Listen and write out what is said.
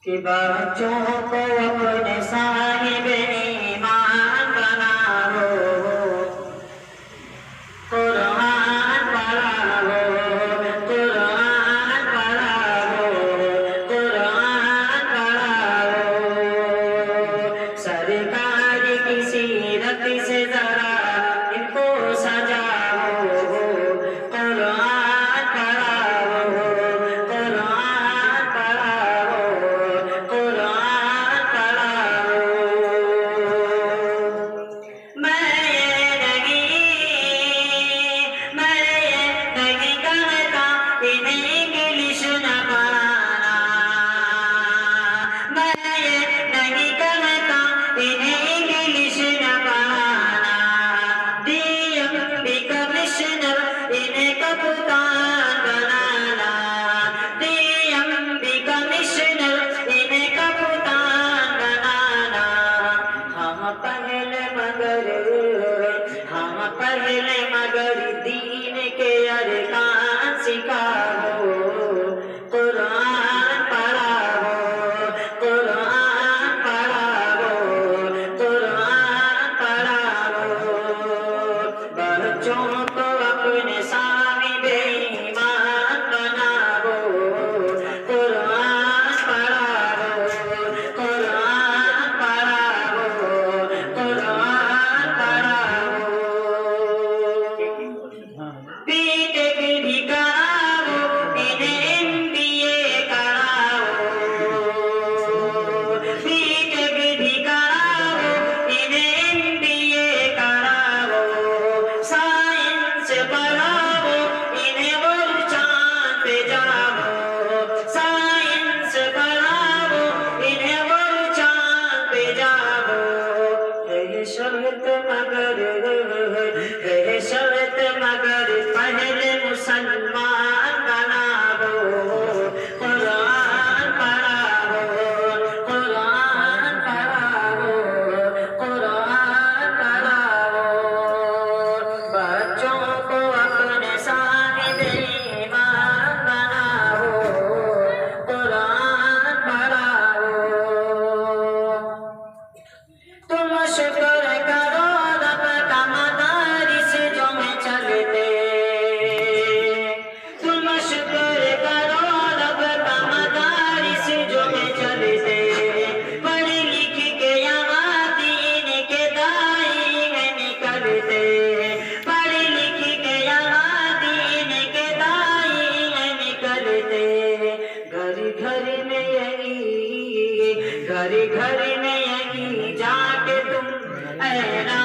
कि बच्चों को अपने साहिबे ईमान बनाओ, कुरान पढ़ाओ, कुरान पढ़ाओ, कुरान पढ़ाओ। सरकारी की सीरत से जरा इनको सजाओ, कुरान पढ़ाओ, कुरान पढ़ाओ, कुरान पढ़ाओ। मैं ये नहीं कहता इन्हें इंग्लिश न पढ़ाना, मैं ये नहीं कहता इन्हें इंग्लिश न पढ़ाना। डीएमपी कमिश्नर इन्हें कप्तान बनाना, डीएमपी कमिश्नर इन्हें कप्तान बनाना। हम पहले मगर दीन के अरकान सिखाओ, कुरान पढ़ाओ, कुरान पढ़ाओ, कुरान पढ़ाओ। बच्चों को अपने साहिबे ईमान बनाओ, कुरान पढ़ाओ, कुरान पढ़ाओ, कुरान पढ़ाओ। बीटेक भी कराओ, इन्हें एमबीए कराओ, बीटेक भी कराओ, इन्हें एमबीए कराओ। साइंस पढ़ाओ, इन्हें वो चांद पे जाओ, साइंस पढ़ाओ, इन्हें वो चांद पे जाओ। है शर्त मगर पहले मुसलमान बनाओ, कुरान पढ़ाओ, कुरान पढ़ाओ, कुरान पढ़ाओ। बच्चों को अपने साहिबे ईमान बनाओ, कुरान पढ़ाओ। तुम शुक्र करो रब का मदारिस जो में चलते, तुम शुक्र करो रब का मदारिस जो में चलते। पढ़ लिख के यहाँ दीन के दाई में निकलते, पढ़ लिख के यहाँ दीन के दाई में निकलते। घर घर में यही जाके तुम ऐना